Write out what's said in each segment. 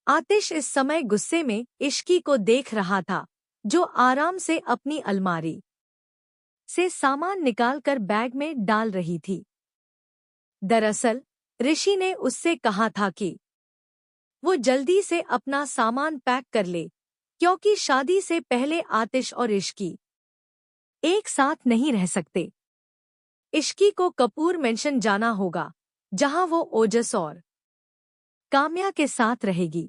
आतिश इस समय गुस्से में इश्की को देख रहा था, जो आराम से अपनी अलमारी से सामान निकालकर बैग में डाल रही थी। दरअसल ऋषि ने उससे कहा था कि वो जल्दी से अपना सामान पैक कर ले, क्योंकि शादी से पहले आतिश और इश्की एक साथ नहीं रह सकते। इश्की को कपूर मेंशन जाना होगा, जहां वो ओजस और काम्या के साथ रहेगी।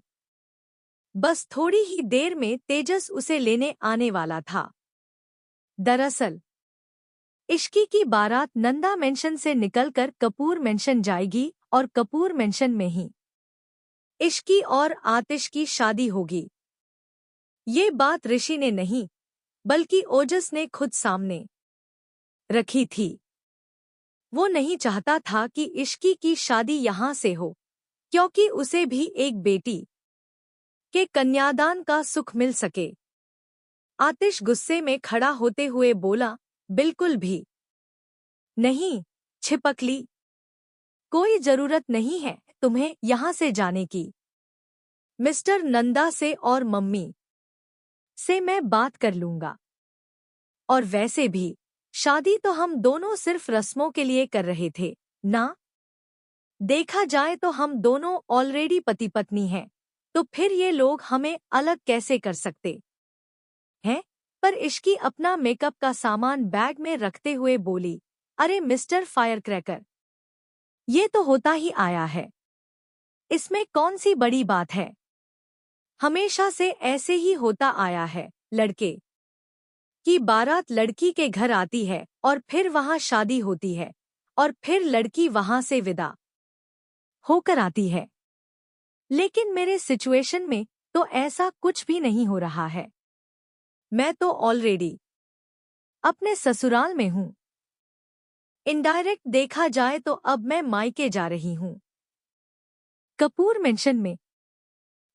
बस थोड़ी ही देर में तेजस उसे लेने आने वाला था। दरअसल इश्की की बारात नंदा मेंशन से निकलकर कपूर मेंशन जाएगी और कपूर मेंशन में ही इश्की और आतिश की शादी होगी। ये बात ऋषि ने नहीं, बल्कि ओजस ने खुद सामने रखी थी। वो नहीं चाहता था कि इश्की की शादी यहां से हो, क्योंकि उसे भी एक बेटी के कन्यादान का सुख मिल सके। आतिश गुस्से में खड़ा होते हुए बोला, बिल्कुल भी नहीं छिपकली, कोई जरूरत नहीं है तुम्हें यहां से जाने की। मिस्टर नंदा से और मम्मी से मैं बात कर लूंगा। और वैसे भी शादी तो हम दोनों सिर्फ रस्मों के लिए कर रहे थे ना। देखा जाए तो हम दोनों ऑलरेडी पति पत्नी हैं, तो फिर ये लोग हमें अलग कैसे कर सकते हैं। पर इश्की अपना मेकअप का सामान बैग में रखते हुए बोली, अरे मिस्टर फायरक्रैकर, ये तो होता ही आया है, इसमें कौन सी बड़ी बात है। हमेशा से ऐसे ही होता आया है, लड़के की बारात लड़की के घर आती है और फिर वहां शादी होती है और फिर लड़की वहां से विदा होकर आती है। लेकिन मेरे सिचुएशन में तो ऐसा कुछ भी नहीं हो रहा है। मैं तो ऑलरेडी अपने ससुराल में हूं। इनडायरेक्ट देखा जाए तो अब मैं मायके जा रही हूं। कपूर मेंशन में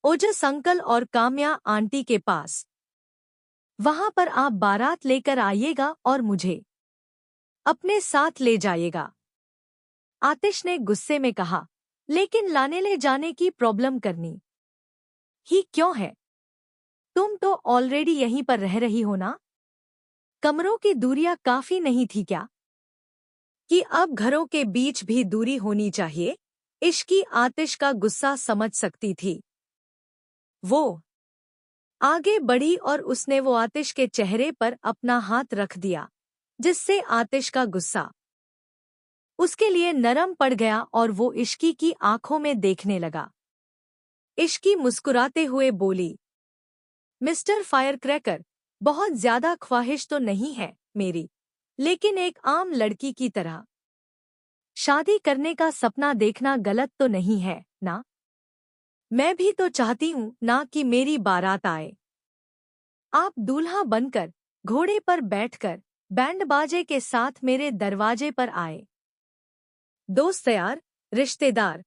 ओजस अंकल और काम्या आंटी के पास। वहां पर आप बारात लेकर आइएगा और मुझे अपने साथ ले जाइएगा। आतिश ने गुस्से में कहा, लेकिन लाने ले जाने की प्रॉब्लम करनी ही क्यों है? तुम तो ऑलरेडी यहीं पर रह रही हो ना। कमरों की दूरियां काफी नहीं थी क्या कि अब घरों के बीच भी दूरी होनी चाहिए? इश्की आतिश का गुस्सा समझ सकती थी। वो आगे बढ़ी और उसने वो आतिश के चेहरे पर अपना हाथ रख दिया, जिससे आतिश का गुस्सा उसके लिए नरम पड़ गया और वो इश्की की आंखों में देखने लगा। इश्की मुस्कुराते हुए बोली, मिस्टर फायरक्रैकर, बहुत ज्यादा ख्वाहिश तो नहीं है मेरी, लेकिन एक आम लड़की की तरह शादी करने का सपना देखना गलत तो नहीं है ना। मैं भी तो चाहती हूं ना कि मेरी बारात आए। आप दूल्हा बनकर घोड़े पर बैठकर बैंड बाजे के साथ मेरे दरवाजे पर आए। दोस्त यार, रिश्तेदार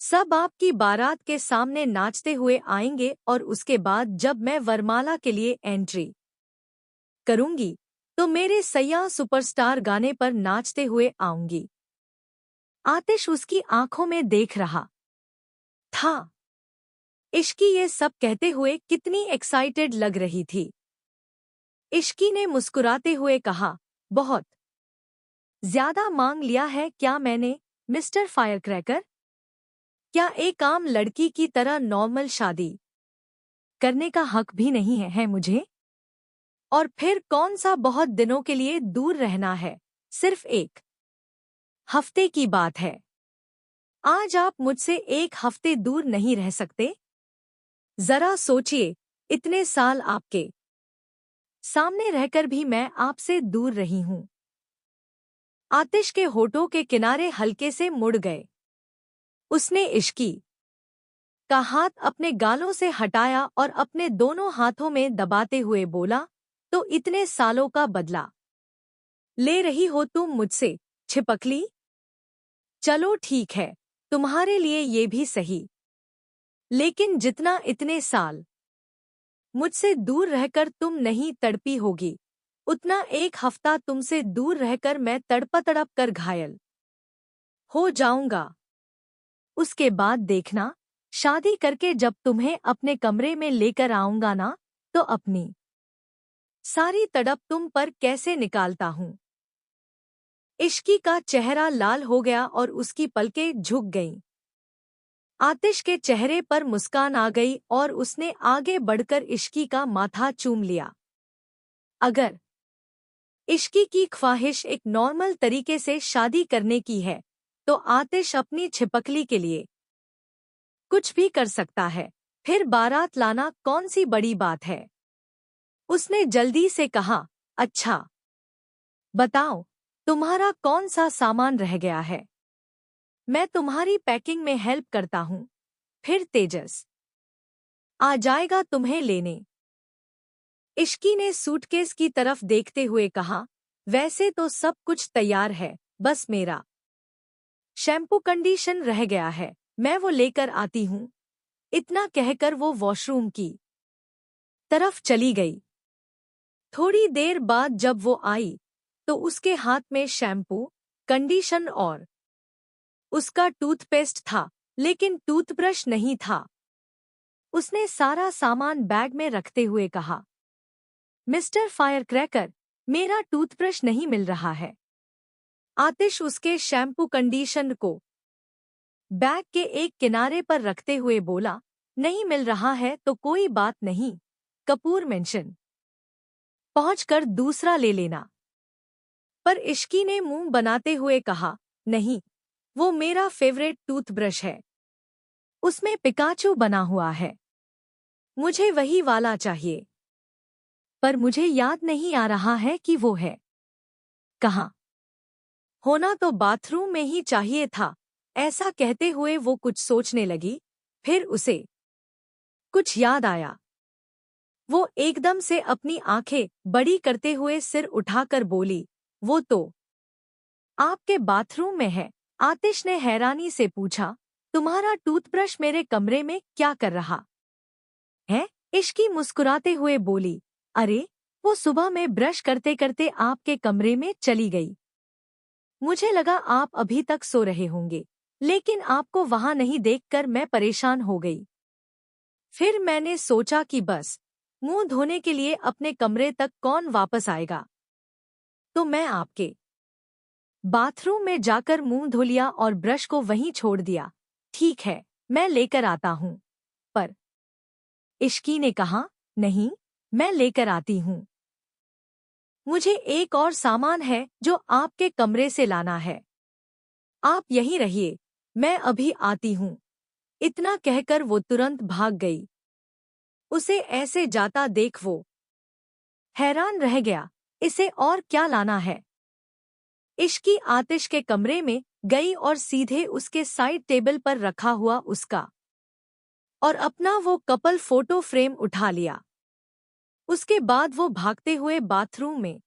सब आपकी बारात के सामने नाचते हुए आएंगे और उसके बाद जब मैं वरमाला के लिए एंट्री करूंगी तो मेरे सैया सुपरस्टार गाने पर नाचते हुए आऊंगी। आतिश उसकी आंखों में देख रहा था। इश्की ये सब कहते हुए कितनी एक्साइटेड लग रही थी। इश्की ने मुस्कुराते हुए कहा, बहुत ज्यादा मांग लिया है क्या मैंने, मिस्टर फायरक्रैकर? क्या एक आम लड़की की तरह नॉर्मल शादी करने का हक भी नहीं है मुझे? और फिर कौन सा बहुत दिनों के लिए दूर रहना है, सिर्फ एक हफ्ते की बात है। आज आप मुझसे एक हफ्ते दूर नहीं रह सकते? जरा सोचिए, इतने साल आपके सामने रहकर भी मैं आपसे दूर रही हूं। आतिश के होठों के किनारे हल्के से मुड़ गए। उसने इश्की का हाथ अपने गालों से हटाया और अपने दोनों हाथों में दबाते हुए बोला, तो इतने सालों का बदला ले रही हो तुम मुझसे, छिपकली? चलो ठीक है, तुम्हारे लिए ये भी सही। लेकिन जितना इतने साल मुझसे दूर रहकर तुम नहीं तड़पी होगी, उतना एक हफ्ता तुमसे दूर रहकर मैं तड़प कर घायल हो जाऊंगा। उसके बाद देखना, शादी करके जब तुम्हें अपने कमरे में लेकर आऊंगा ना, तो अपनी सारी तड़प तुम पर कैसे निकालता हूँ। इश्की का चेहरा लाल हो गया और उसकी पलकें झुक गईं। आतिश के चेहरे पर मुस्कान आ गई और उसने आगे बढ़कर इश्की का माथा चूम लिया। अगर इश्की की ख्वाहिश एक नॉर्मल तरीके से शादी करने की है, तो आतिश अपनी छिपकली के लिए कुछ भी कर सकता है। फिर बारात लाना कौन सी बड़ी बात है। उसने जल्दी से कहा, अच्छा बताओ, तुम्हारा कौन सा सामान रह गया है। मैं तुम्हारी पैकिंग में हेल्प करता हूँ। फिर तेजस आ जाएगा तुम्हें लेने। इश्की ने सूटकेस की तरफ देखते हुए कहा, वैसे तो सब कुछ तैयार है, बस मेरा शैम्पू कंडीशन रह गया है, मैं वो लेकर आती हूँ। इतना कहकर वो वॉशरूम की तरफ चली गई। थोड़ी देर बाद जब वो आई, तो उसके हाथ में शैम्पू, कंडीशन और उसका टूथपेस्ट था, लेकिन टूथब्रश नहीं था। उसने सारा सामान बैग में रखते हुए कहा, मिस्टर फायरक्रैकर, मेरा टूथब्रश नहीं मिल रहा है। आतिश उसके शैम्पू कंडीशन को बैग के एक किनारे पर रखते हुए बोला, नहीं मिल रहा है तो कोई बात नहीं, कपूर मेंशन पहुंचकर दूसरा ले लेना। पर इश्की ने मुंह बनाते हुए कहा, नहीं, वो मेरा फेवरेट टूथब्रश है, उसमें पिकाचू बना हुआ है, मुझे वही वाला चाहिए। पर मुझे याद नहीं आ रहा है कि वो है कहाँ। होना तो बाथरूम में ही चाहिए था। ऐसा कहते हुए वो कुछ सोचने लगी। फिर उसे कुछ याद आया। वो एकदम से अपनी आंखें बड़ी करते हुए सिर उठाकर बोली, वो तो आपके बाथरूम में है। आतिश ने हैरानी से पूछा, तुम्हारा टूथब्रश मेरे कमरे में क्या कर रहा है। इश्की मुस्कुराते हुए बोली, अरे वो सुबह में ब्रश करते करते आपके कमरे में चली गई। मुझे लगा आप अभी तक सो रहे होंगे, लेकिन आपको वहां नहीं देखकर मैं परेशान हो गई। फिर मैंने सोचा कि बस मुंह धोने के लिए अपने कमरे तक कौन वापस आएगा, तो मैं आपके बाथरूम में जाकर मुंह धो लिया और ब्रश को वहीं छोड़ दिया। ठीक है, मैं लेकर आता हूँ। पर इश्की ने कहा, नहीं, मैं लेकर आती हूँ। मुझे एक और सामान है जो आपके कमरे से लाना है। आप यहीं रहिए, मैं अभी आती हूँ। इतना कहकर वो तुरंत भाग गई। उसे ऐसे जाता देख वो हैरान रह गया, इसे और क्या लाना है। इश्की आतिश के कमरे में गई और सीधे उसके साइड टेबल पर रखा हुआ उसका और अपना वो कपल फोटो फ्रेम उठा लिया। उसके बाद वो भागते हुए बाथरूम में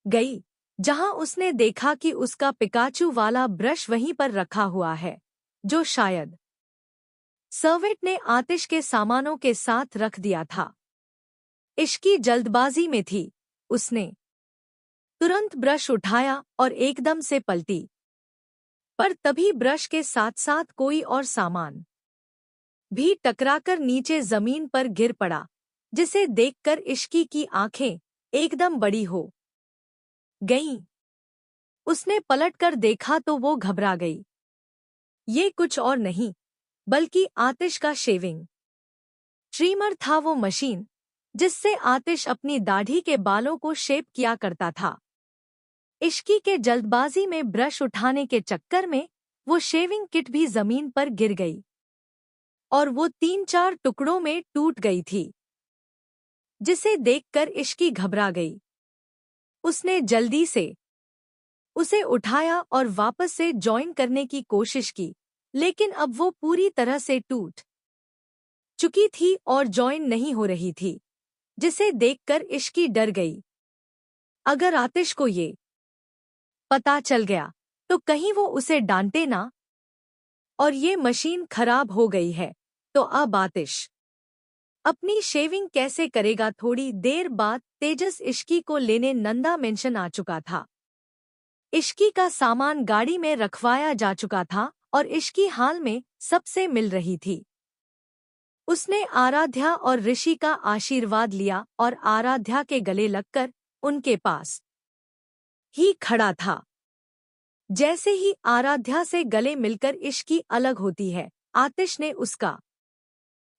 गई, जहां उसने देखा कि उसका पिकाचू वाला ब्रश वहीं पर रखा हुआ है, जो शायद सर्वेंट ने आतिश के सामानों के साथ रख दिया था। इश्की जल्दबाजी में थी। उसने तुरंत ब्रश उठाया और एकदम से पलटी, पर तभी ब्रश के साथ साथ कोई और सामान भी टकराकर नीचे जमीन पर गिर पड़ा, जिसे देखकर इश्की की आंखें एकदम बड़ी हो गईं। उसने पलटकर देखा तो वो घबरा गई। ये कुछ और नहीं बल्कि आतिश का शेविंग ट्रिमर था, वो मशीन जिससे आतिश अपनी दाढ़ी के बालों को शेप किया करता था। इश्की के जल्दबाजी में ब्रश उठाने के चक्कर में वो शेविंग किट भी जमीन पर गिर गई और वो 3-4 टुकड़ों में टूट गई थी, जिसे देखकर इश्की घबरा गई। उसने जल्दी से उसे उठाया और वापस से जॉइन करने की कोशिश की, लेकिन अब वो पूरी तरह से टूट चुकी थी और जॉइन नहीं हो रही थी, जिसे देखकर इश्की डर गई। अगर आतिश को ये पता चल गया तो कहीं वो उसे डांटे ना, और ये मशीन खराब हो गई है तो अब आतिश अपनी शेविंग कैसे करेगा। थोड़ी देर बाद तेजस इश्की को लेने नंदा मेंशन आ चुका था। इश्की का सामान गाड़ी में रखवाया जा चुका था और इश्की हाल में सबसे मिल रही थी। उसने आराध्या और ऋषि का आशीर्वाद लिया और आराध्या के गले लगकर उनके पास ही खड़ा था। जैसे ही आराध्या से गले मिलकर इश्की अलग होती है, आतिश ने उसका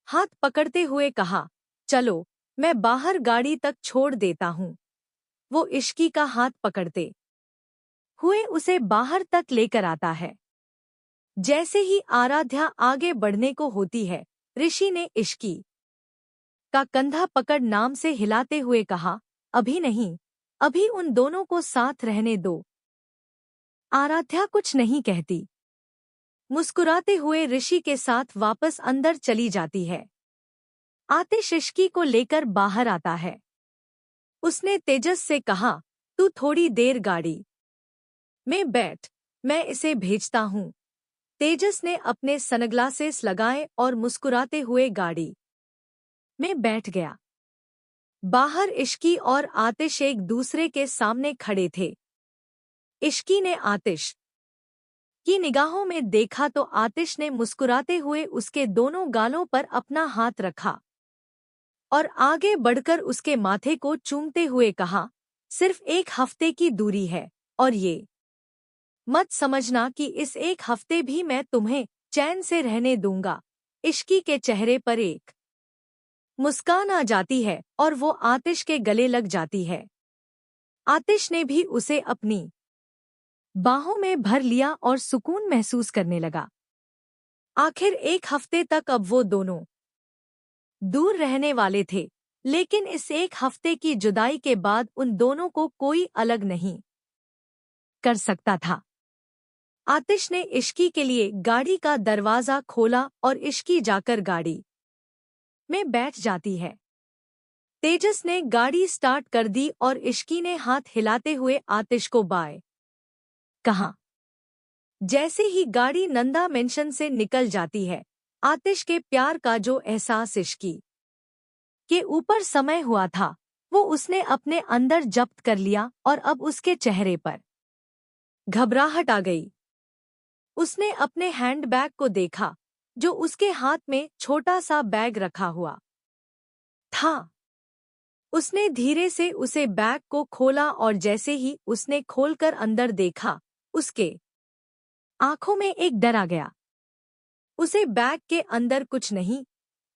हाथ पकड़ते हुए कहा, चलो मैं बाहर गाड़ी तक छोड़ देता हूँ। वो इश्की का हाथ पकड़ते हुए उसे बाहर तक लेकर आता है। जैसे ही आराध्या आगे बढ़ने को होती है, ऋषि ने इश्की का कंधा पकड़ नाम से हिलाते हुए कहा, अभी नहीं, अभी उन दोनों को साथ रहने दो। आराध्या कुछ नहीं कहती। मुस्कुराते हुए ऋषि के साथ वापस अंदर चली जाती है। आतिश इश्की को लेकर बाहर आता है। उसने तेजस से कहा, तू थोड़ी देर गाड़ी में बैठ, मैं इसे भेजता हूँ। तेजस ने अपने सनग्लासेस लगाए और मुस्कुराते हुए गाड़ी में बैठ गया। बाहर इश्की और आतिश एक दूसरे के सामने खड़े थे। इश्की ने आतिश की निगाहों में देखा तो आतिश ने मुस्कुराते हुए उसके दोनों गालों पर अपना हाथ रखा और आगे बढ़कर उसके माथे को चूमते हुए कहा, सिर्फ एक हफ्ते की दूरी है और ये मत समझना कि इस एक हफ्ते भी मैं तुम्हें चैन से रहने दूंगा। इश्की के चेहरे पर एक मुस्कान आ जाती है और वो आतिश के गले लग जाती है। आतिश ने भी उसे अपनी बाहों में भर लिया और सुकून महसूस करने लगा। आखिर एक हफ्ते तक अब वो दोनों दूर रहने वाले थे, लेकिन इस एक हफ्ते की जुदाई के बाद उन दोनों को कोई अलग नहीं कर सकता था। आतिश ने इश्की के लिए गाड़ी का दरवाजा खोला और इश्की जाकर गाड़ी में बैठ जाती है। तेजस ने गाड़ी स्टार्ट कर दी और इश्की ने हाथ हिलाते हुए आतिश को बाय कहा। जैसे ही गाड़ी नंदा मेंशन से निकल जाती है, आतिश के प्यार का जो एहसास इश्की के ऊपर समय हुआ था, वो उसने अपने अंदर जब्त कर लिया और अब उसके चेहरे पर घबराहट आ गई। उसने अपने हैंडबैग को देखा, जो उसके हाथ में छोटा सा बैग रखा हुआ था। उसने धीरे से उसे बैग को खोला और जैसे ही उसने खोलकर अंदर देखा, उसके आंखों में एक डर आ गया। उसे बैग के अंदर कुछ नहीं,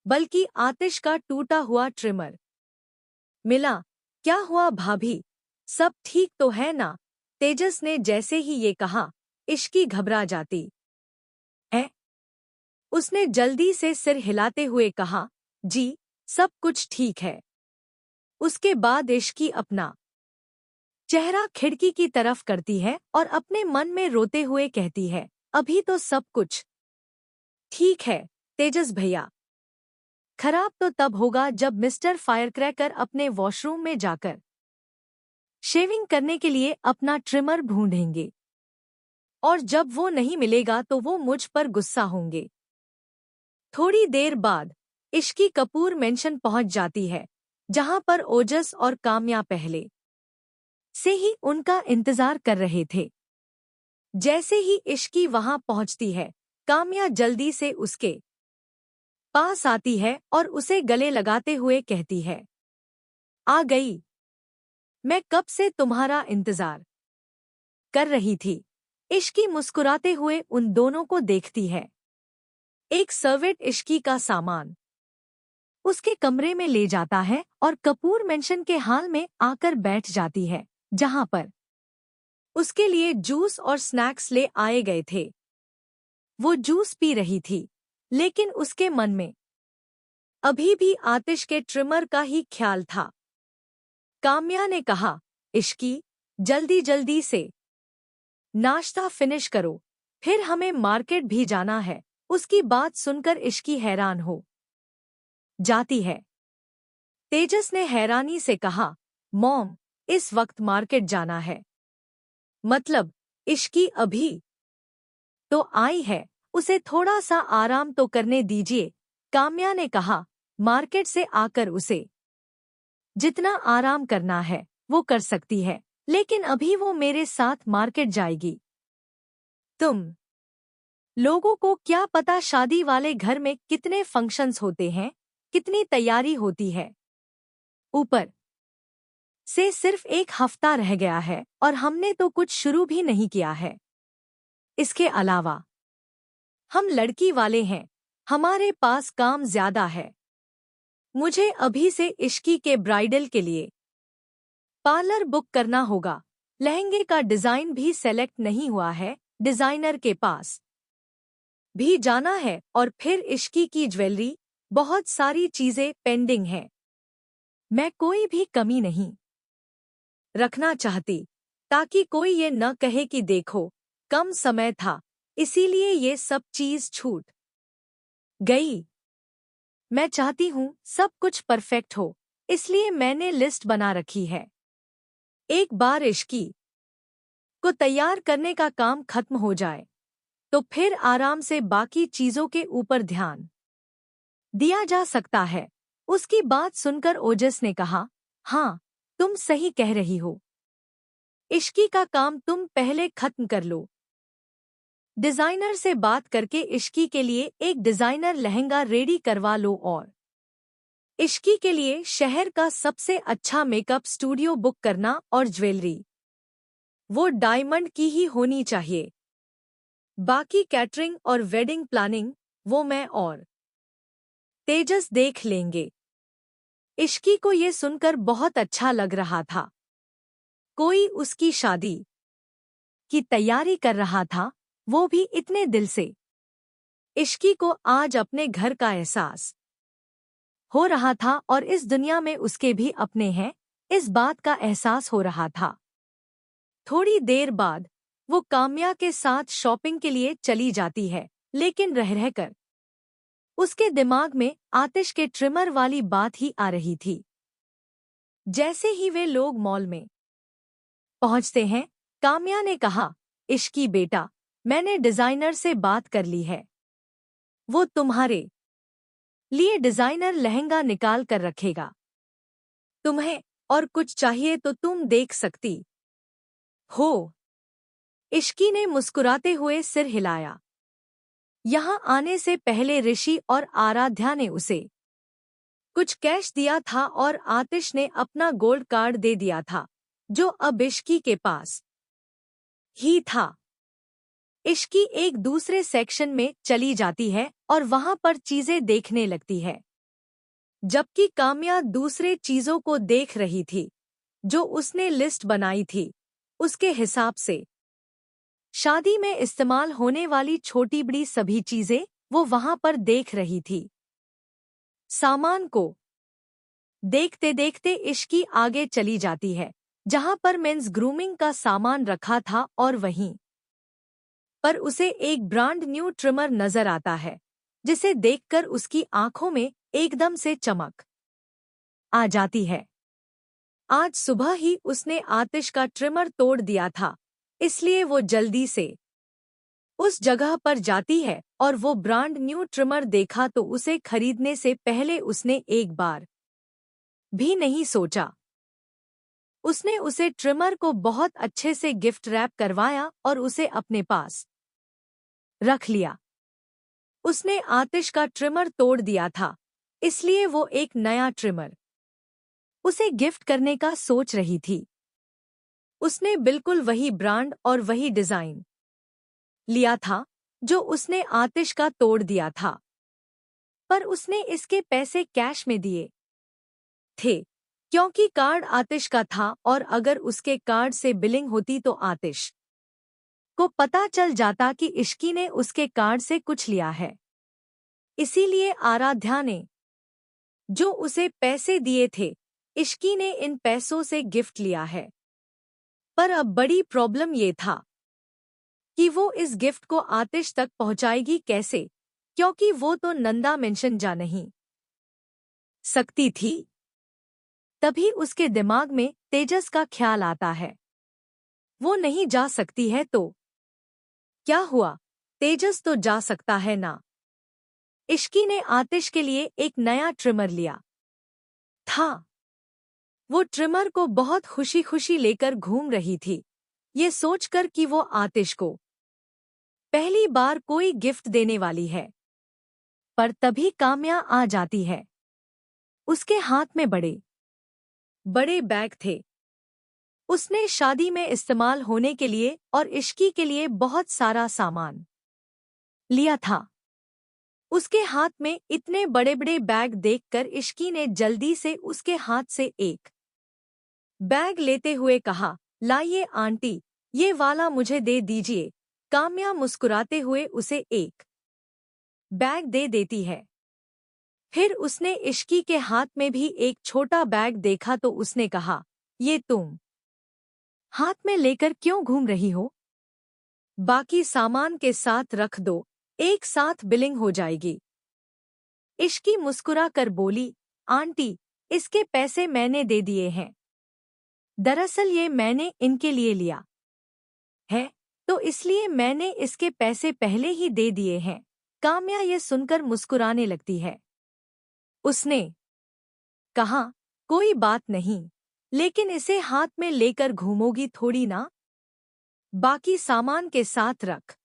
बल्कि आतिश का टूटा हुआ ट्रिमर मिला। क्या हुआ भाभी, सब ठीक तो है ना? तेजस ने जैसे ही ये कहा, इश्की घबरा जाती है। उसने जल्दी से सिर हिलाते हुए कहा, जी, सब कुछ ठीक है। उसके बाद इश्की अपना चेहरा खिड़की की तरफ करती है और अपने मन में रोते हुए कहती है, अभी तो सब कुछ ठीक है तेजस भैया। खराब तो तब होगा जब मिस्टर फायरक्रैकर अपने वॉशरूम में जाकर शेविंग करने के लिए अपना ट्रिमर ढूंढेंगे, और जब वो नहीं मिलेगा तो वो मुझ पर गुस्सा होंगे। थोड़ी देर बाद इश्की कपूर मेंशन पहुंच जाती है, जहां पर ओजस और काम्या पहले से ही उनका इंतजार कर रहे थे। जैसे ही इश्की वहां पहुंचती है, काम्या जल्दी से उसके पास आती है और उसे गले लगाते हुए कहती है, आ गई, मैं कब से तुम्हारा इंतजार कर रही थी। इश्की मुस्कुराते हुए उन दोनों को देखती है। एक सर्वेंट इश्की का सामान उसके कमरे में ले जाता है और कपूर मेंशन के हाल में आकर बैठ जाती है, जहां पर उसके लिए जूस और स्नैक्स ले आए गए थे। वो जूस पी रही थी, लेकिन उसके मन में अभी भी आतिश के ट्रिमर का ही ख्याल था। काम्या ने कहा, इश्की, जल्दी जल्दी से नाश्ता फिनिश करो, फिर हमें मार्केट भी जाना है। उसकी बात सुनकर इश्की हैरान हो जाती है। तेजस ने हैरानी से कहा, मॉम, इस वक्त मार्केट जाना है? मतलब इश्की अभी तो आई है, उसे थोड़ा सा आराम तो करने दीजिए। काम्या ने कहा, मार्केट से आकर उसे जितना आराम करना है वो कर सकती है, लेकिन अभी वो मेरे साथ मार्केट जाएगी। तुम लोगों को क्या पता शादी वाले घर में कितने फंक्शंस होते हैं, कितनी तैयारी होती है। ऊपर से सिर्फ एक हफ्ता रह गया है और हमने तो कुछ शुरू भी नहीं किया है। इसके अलावा हम लड़की वाले हैं, हमारे पास काम ज्यादा है। मुझे अभी से इश्की के ब्राइडल के लिए पार्लर बुक करना होगा। लहंगे का डिजाइन भी सेलेक्ट नहीं हुआ है, डिजाइनर के पास भी जाना है और फिर इश्की की ज्वेलरी, बहुत सारी चीजें पेंडिंग हैं। मैं कोई भी कमी नहीं रखना चाहती ताकि कोई ये न कहे कि देखो कम समय था इसीलिए ये सब चीज छूट गई। मैं चाहती हूँ सब कुछ परफेक्ट हो, इसलिए मैंने लिस्ट बना रखी है। एक बार इश्की को तैयार करने का काम खत्म हो जाए तो फिर आराम से बाकी चीजों के ऊपर ध्यान दिया जा सकता है। उसकी बात सुनकर ओजस ने कहा, हाँ तुम सही कह रही हो। इश्की का काम तुम पहले खत्म कर लो। डिजाइनर से बात करके इश्की के लिए एक डिजाइनर लहंगा रेडी करवा लो और इश्की के लिए शहर का सबसे अच्छा मेकअप स्टूडियो बुक करना और ज्वेलरी वो डायमंड की ही होनी चाहिए। बाकी कैटरिंग और वेडिंग प्लानिंग वो मैं और तेजस देख लेंगे। इश्की को ये सुनकर बहुत अच्छा लग रहा था। कोई उसकी शादी की तैयारी कर रहा था, वो भी इतने दिल से। इश्की को आज अपने घर का एहसास हो रहा था और इस दुनिया में उसके भी अपने हैं, इस बात का एहसास हो रहा था। थोड़ी देर बाद वो काम्या के साथ शॉपिंग के लिए चली जाती है, लेकिन रह रहकर उसके दिमाग में आतिश के ट्रिमर वाली बात ही आ रही थी। जैसे ही वे लोग मॉल में पहुंचते हैं, काम्या ने कहा, इश्की बेटा, मैंने डिजाइनर से बात कर ली है। वो तुम्हारे लिए डिजाइनर लहंगा निकाल कर रखेगा। तुम्हें और कुछ चाहिए तो तुम देख सकती हो। इश्की ने मुस्कुराते हुए सिर हिलाया। यहाँ आने से पहले ऋषि और आराध्या ने उसे कुछ कैश दिया था और आतिश ने अपना गोल्ड कार्ड दे दिया था, जो अब इश्की के पास ही था। इश्की एक दूसरे सेक्शन में चली जाती है और वहां पर चीजें देखने लगती है, जबकि काम्या दूसरे चीजों को देख रही थी जो उसने लिस्ट बनाई थी। उसके हिसाब से शादी में इस्तेमाल होने वाली छोटी बड़ी सभी चीजें वो वहां पर देख रही थी। सामान को देखते देखते इश्की आगे चली जाती है, जहां पर मेंस ग्रूमिंग का सामान रखा था और वहीं पर उसे एक ब्रांड न्यू ट्रिमर नजर आता है, जिसे देखकर उसकी आंखों में एकदम से चमक आ जाती है। आज सुबह ही उसने आतिश का ट्रिमर तोड़ दिया था, इसलिए वो जल्दी से उस जगह पर जाती है और वो ब्रांड न्यू ट्रिमर देखा तो उसे खरीदने से पहले उसने एक बार भी नहीं सोचा। उसने उसे ट्रिमर को बहुत अच्छे से गिफ्ट रैप करवाया और उसे अपने पास रख लिया। उसने आतिश का ट्रिमर तोड़ दिया था, इसलिए वो एक नया ट्रिमर उसे गिफ्ट करने का सोच रही थी। उसने बिल्कुल वही ब्रांड और वही डिजाइन लिया था जो उसने आतिश का तोड़ दिया था, पर उसने इसके पैसे कैश में दिए थे, क्योंकि कार्ड आतिश का था और अगर उसके कार्ड से बिलिंग होती तो आतिश को पता चल जाता कि इश्की ने उसके कार्ड से कुछ लिया है। इसीलिए आराध्या ने जो उसे पैसे दिए थे, इश्की ने इन पैसों से गिफ्ट लिया है। पर अब बड़ी प्रॉब्लम ये था कि वो इस गिफ्ट को आतिश तक पहुंचाएगी कैसे, क्योंकि वो तो नंदा मेंशन जा नहीं सकती थी। तभी उसके दिमाग में तेजस का ख्याल आता है। वो नहीं जा सकती है तो क्या हुआ, तेजस तो जा सकता है ना। इश्की ने आतिश के लिए एक नया ट्रिमर लिया था। वो ट्रिमर को बहुत खुशी खुशी लेकर घूम रही थी, ये सोचकर कि वो आतिश को पहली बार कोई गिफ्ट देने वाली है। पर तभी काम्या आ जाती है। उसके हाथ में बड़े बड़े बैग थे। उसने शादी में इस्तेमाल होने के लिए और इश्की के लिए बहुत सारा सामान लिया था। उसके हाथ में इतने बड़े बड़े बैग देखकर इश्की ने जल्दी से उसके हाथ से एक बैग लेते हुए कहा, लाइए आंटी, ये वाला मुझे दे दीजिए। काम्या मुस्कुराते हुए उसे एक बैग दे देती है। फिर उसने इश्की के हाथ में भी एक छोटा बैग देखा तो उसने कहा, ये तुम हाथ में लेकर क्यों घूम रही हो? बाकी सामान के साथ रख दो, एक साथ बिलिंग हो जाएगी। इश्की मुस्कुरा कर बोली, आंटी, इसके पैसे मैंने दे दिए हैं। दरअसल ये मैंने इनके लिए लिया है, तो इसलिए मैंने इसके पैसे पहले ही दे दिए हैं। काम्या ये सुनकर मुस्कुराने लगती है। उसने कहा, कोई बात नहीं, लेकिन इसे हाथ में लेकर घूमोगी थोड़ी ना? बाकी सामान के साथ रख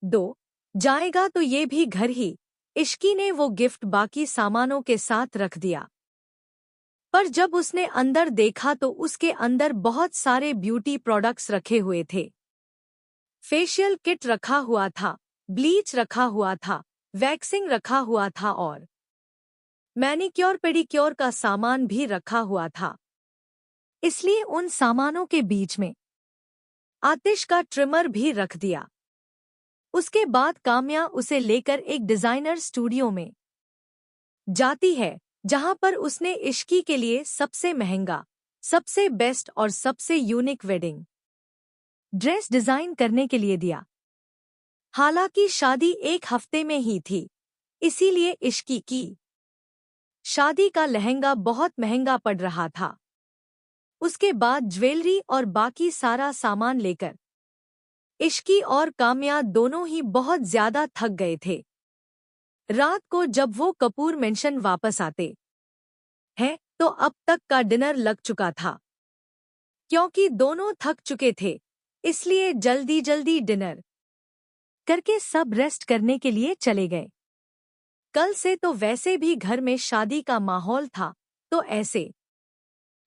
दो, जाएगा तो ये भी घर ही। इश्की ने वो गिफ्ट बाकी सामानों के साथ रख दिया। पर जब उसने अंदर देखा तो उसके अंदर बहुत सारे ब्यूटी प्रोडक्ट्स रखे हुए थे। फेशियल किट रखा हुआ था, ब्लीच रखा हुआ था, वैक्सिंग रखा हुआ था और मैनिक्योर पेडिक्योर का सामान भी रखा हुआ था। इसलिए उन सामानों के बीच में आतिश का ट्रिमर भी रख दिया। उसके बाद काम्या उसे लेकर एक डिजाइनर स्टूडियो में जाती है, जहां पर उसने इश्की के लिए सबसे महंगा, सबसे बेस्ट और सबसे यूनिक वेडिंग ड्रेस डिजाइन करने के लिए दिया। हालांकि शादी एक हफ्ते में ही थी, इसीलिए इश्की की शादी का लहंगा बहुत महंगा पड़ रहा था। उसके बाद ज्वेलरी और बाकी सारा सामान लेकर इश्की और काम्या दोनों ही बहुत ज्यादा थक गए थे। रात को जब वो कपूर मेंशन वापस आते हैं तो अब तक का डिनर लग चुका था। क्योंकि दोनों थक चुके थे, इसलिए जल्दी जल्दी डिनर करके सब रेस्ट करने के लिए चले गए। कल से तो वैसे भी घर में शादी का माहौल था, तो ऐसे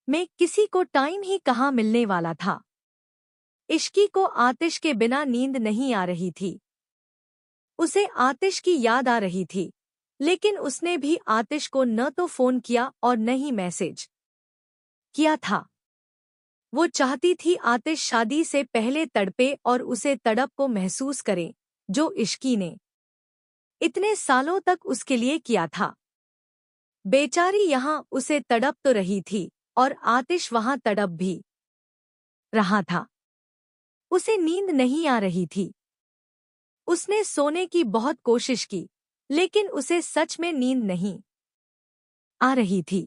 में किसी को टाइम ही कहाँ मिलने वाला था। इश्की को आतिश के बिना नींद नहीं आ रही थी। उसे आतिश की याद आ रही थी, लेकिन उसने भी आतिश को न तो फोन किया और न ही मैसेज किया था। वो चाहती थी आतिश शादी से पहले तड़पे और उसे तड़प को महसूस करे, जो इश्की ने इतने सालों तक उसके लिए किया था। बेचारी यहाँ उसे तड़प तो रही थी और आतिश वहाँ तड़प भी रहा था। उसे नींद नहीं आ रही थी। उसने सोने की बहुत कोशिश की, लेकिन उसे सच में नींद नहीं आ रही थी।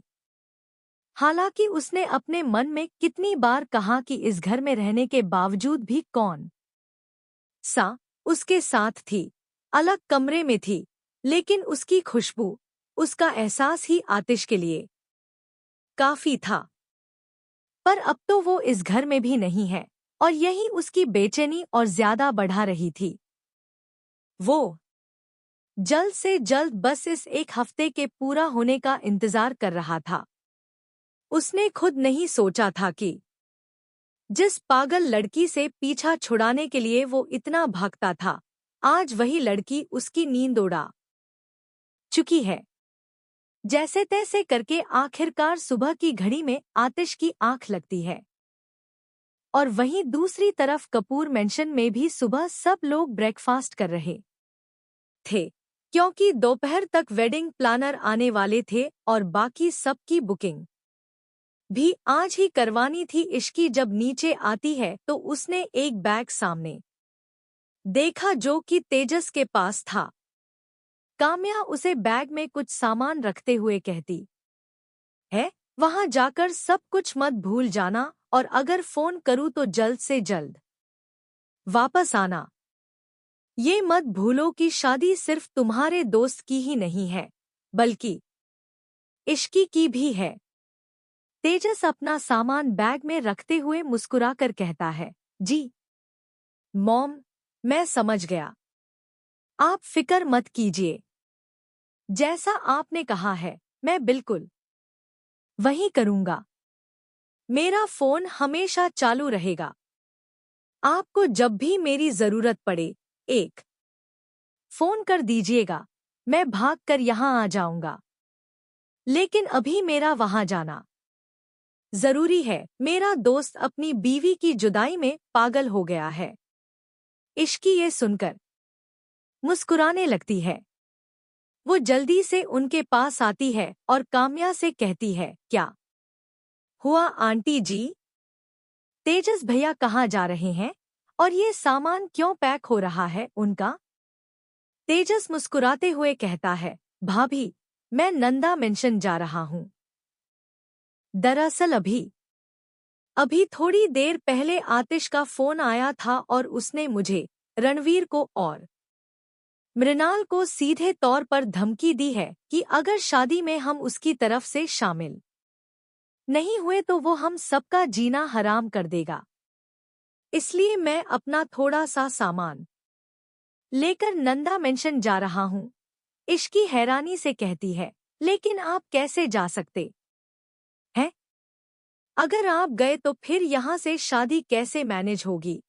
हालांकि उसने अपने मन में कितनी बार कहा कि इस घर में रहने के बावजूद भी कौन सा उसके साथ थी, अलग कमरे में थी, लेकिन उसकी खुशबू, उसका एहसास ही आतिश के लिए काफी था। पर अब तो वो इस घर में भी नहीं है, और यही उसकी बेचैनी और ज्यादा बढ़ा रही थी। वो जल्द से जल्द बस इस एक हफ्ते के पूरा होने का इंतजार कर रहा था। उसने खुद नहीं सोचा था कि जिस पागल लड़की से पीछा छुड़ाने के लिए वो इतना भागता था, आज वही लड़की उसकी नींद उड़ा चुकी है। जैसे तैसे करके आखिरकार सुबह की घड़ी में आतिश की आंख लगती है। और वहीं दूसरी तरफ कपूर मेंशन में भी सुबह सब लोग ब्रेकफास्ट कर रहे थे, क्योंकि दोपहर तक वेडिंग प्लानर आने वाले थे और बाकी सबकी बुकिंग भी आज ही करवानी थी। इश्की जब नीचे आती है तो उसने एक बैग सामने देखा जो कि तेजस के पास था। काम्या उसे बैग में कुछ सामान रखते हुए कहती है, वहां जाकर सब कुछ मत भूल जाना, और अगर फोन करूं तो जल्द से जल्द वापस आना। ये मत भूलो कि शादी सिर्फ तुम्हारे दोस्त की ही नहीं है, बल्कि इश्की की भी है। तेजस अपना सामान बैग में रखते हुए मुस्कुराकर कहता है, जी मॉम, मैं समझ गया। आप फिक्र मत कीजिए। जैसा आपने कहा है, मैं बिल्कुल वही करूंगा। मेरा फोन हमेशा चालू रहेगा। आपको जब भी मेरी जरूरत पड़े, एक फोन कर दीजिएगा। मैं भागकर यहां आ जाऊंगा। लेकिन अभी मेरा वहां जाना जरूरी है। मेरा दोस्त अपनी बीवी की जुदाई में पागल हो गया है। इश्की ये सुनकर मुस्कुराने लगती है। वो जल्दी से उनके पास आती है और काम्या से कहती है, क्या हुआ आंटी जी? तेजस भैया कहाँ जा रहे हैं और ये सामान क्यों पैक हो रहा है उनका? तेजस मुस्कुराते हुए कहता है, भाभी, मैं नंदा मेंशन जा रहा हूँ। दरअसल अभी अभी थोड़ी देर पहले आतिश का फोन आया था और उसने मुझे, रणवीर को और मृणाल को सीधे तौर पर धमकी दी है कि अगर शादी में हम उसकी तरफ से शामिल नहीं हुए तो वो हम सबका जीना हराम कर देगा। इसलिए मैं अपना थोड़ा सा सामान लेकर नंदा मेंशन जा रहा हूँ। इश्की हैरानी से कहती है, लेकिन आप कैसे जा सकते हैं? अगर आप गए तो फिर यहाँ से शादी कैसे मैनेज होगी?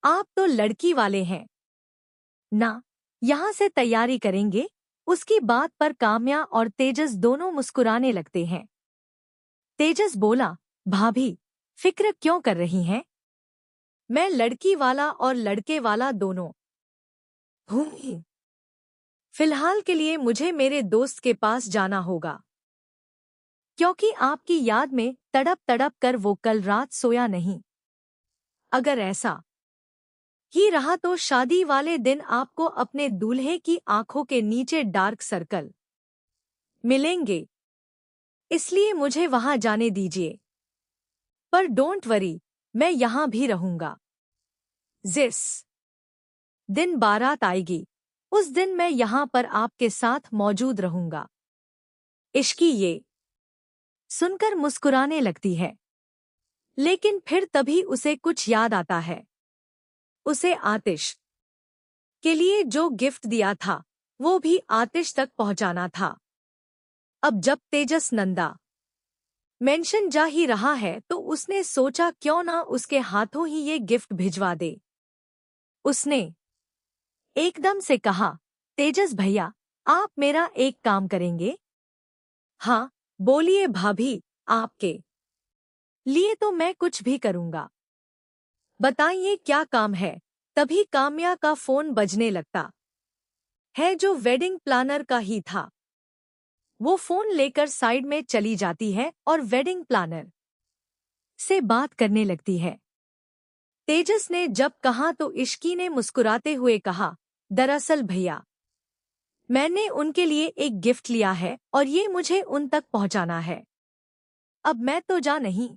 आप तो लड़की वाले हैं ना, यहाँ से तैयारी करेंगे। उसकी बात पर काम्या और तेजस दोनों मुस्कुराने लगते हैं। तेजस बोला, भाभी, फिक्र क्यों कर रही हैं? मैं लड़की वाला और लड़के वाला दोनों हूँ। फिलहाल के लिए मुझे मेरे दोस्त के पास जाना होगा, क्योंकि आपकी याद में तड़प तड़प कर वो कल रात सोया नहीं। अगर ऐसा ही रहा तो शादी वाले दिन आपको अपने दूल्हे की आंखों के नीचे डार्क सर्कल मिलेंगे। इसलिए मुझे वहां जाने दीजिए। पर डोंट वरी, मैं यहां भी रहूंगा। जिस दिन बारात आएगी, उस दिन मैं यहां पर आपके साथ मौजूद रहूंगा। इश्की ये सुनकर मुस्कुराने लगती है। लेकिन फिर तभी उसे कुछ याद आता है। उसे आतिश के लिए जो गिफ्ट दिया था, वो भी आतिश तक पहुंचाना था। अब जब तेजस नंदा मेंशन जा ही रहा है तो उसने सोचा क्यों ना उसके हाथों ही ये गिफ्ट भिजवा दे। उसने एकदम से कहा, तेजस भैया, आप मेरा एक काम करेंगे? हाँ, बोलिए भाभी, आपके लिए तो मैं कुछ भी करूंगा। बताइए क्या काम है? तभी काम्या का फोन बजने लगता है, जो वेडिंग प्लानर का ही था। वो फोन लेकर साइड में चली जाती है और वेडिंग प्लानर से बात करने लगती है। तेजस ने जब कहा तो इश्की ने मुस्कुराते हुए कहा, दरअसल भैया, मैंने उनके लिए एक गिफ्ट लिया है और ये मुझे उन तक पहुंचाना है। अब मैं तो जा नहीं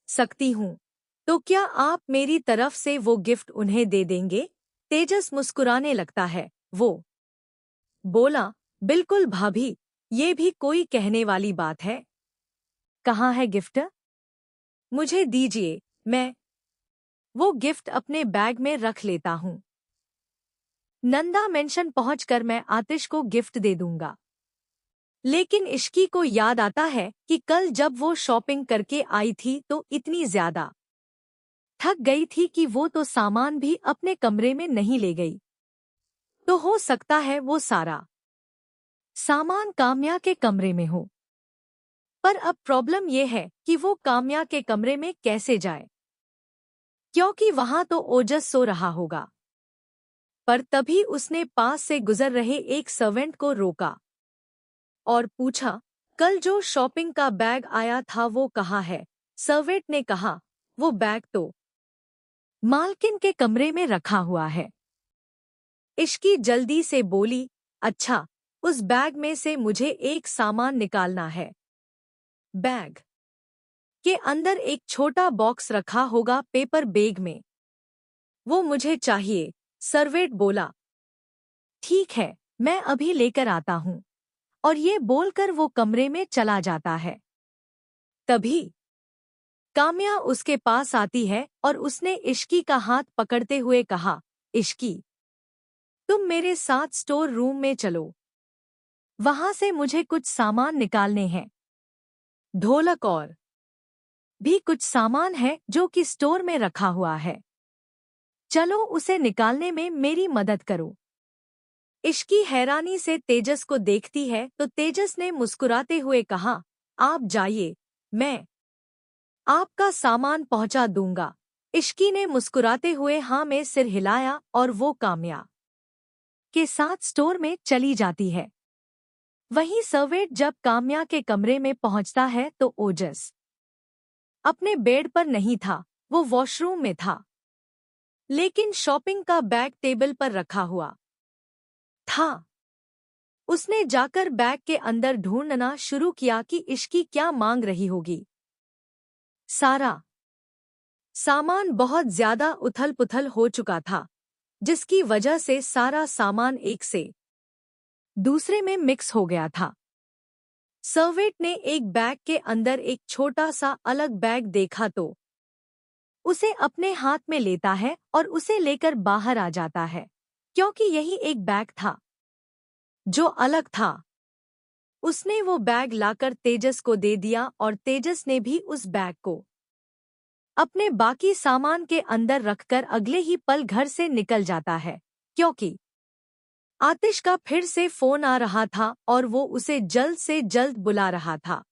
सकती हूँ, तो क्या आप मेरी तरफ से वो गिफ्ट उन्हें दे देंगे? तेजस मुस्कुराने लगता है। वो बोला, बिल्कुल भाभी, ये भी कोई कहने वाली बात है। कहाँ है गिफ्ट? मुझे दीजिए, मैं वो गिफ्ट अपने बैग में रख लेता हूँ। नंदा मेंशन पहुंचकर मैं आतिश को गिफ्ट दे दूंगा। लेकिन इश्की को याद आता है कि कल जब वो शॉपिंग करके आई थी तो इतनी ज्यादा थक गई थी कि वो तो सामान भी अपने कमरे में नहीं ले गई। तो हो सकता है वो सारा सामान काम्या के कमरे में हो। पर अब प्रॉब्लम ये है कि वो काम्या के कमरे में कैसे जाए, क्योंकि वहां तो ओजस सो रहा होगा। पर तभी उसने पास से गुजर रहे एक सर्वेंट को रोका और पूछा, कल जो शॉपिंग का बैग आया था वो कहाँ है? सर्वेंट ने कहा, वो बैग तो मालकिन के कमरे में रखा हुआ है। इश्की जल्दी से बोली, अच्छा, उस बैग में से मुझे एक सामान निकालना है। बैग के अंदर एक छोटा बॉक्स रखा होगा पेपर बैग में, वो मुझे चाहिए। सर्वेंट बोला, ठीक है, मैं अभी लेकर आता हूँ। और ये बोलकर वो कमरे में चला जाता है। तभी काम्या उसके पास आती है और उसने इश्की का हाथ पकड़ते हुए कहा, इश्की, तुम मेरे साथ स्टोर रूम में चलो। वहां से मुझे कुछ सामान निकालने हैं। ढोलक और भी कुछ सामान है जो कि स्टोर में रखा हुआ है। चलो उसे निकालने में मेरी मदद करो। इश्की हैरानी से तेजस को देखती है तो तेजस ने मुस्कुराते हुए कहा, आप जाइए, मैं आपका सामान पहुंचा दूंगा। इश्की ने मुस्कुराते हुए हाँ में सिर हिलाया और वो काम्या के साथ स्टोर में चली जाती है। वहीं सर्वेंट जब काम्या के कमरे में पहुंचता है तो ओजस अपने बेड पर नहीं था, वो वॉशरूम में था। लेकिन शॉपिंग का बैग टेबल पर रखा हुआ था। उसने जाकर बैग के अंदर ढूंढना शुरू किया कि इश्की क्या मांग रही होगी। सारा सामान बहुत ज्यादा उथल-पुथल हो चुका था, जिसकी वजह से सारा सामान एक से दूसरे में मिक्स हो गया था। सर्वेंट ने एक बैग के अंदर एक छोटा सा अलग बैग देखा तो उसे अपने हाथ में लेता है और उसे लेकर बाहर आ जाता है, क्योंकि यही एक बैग था जो अलग था। उसने वो बैग लाकर तेजस को दे दिया और तेजस ने भी उस बैग को अपने बाकी सामान के अंदर रखकर अगले ही पल घर से निकल जाता है, क्योंकि आतिश का फिर से फोन आ रहा था और वो उसे जल्द से जल्द बुला रहा था।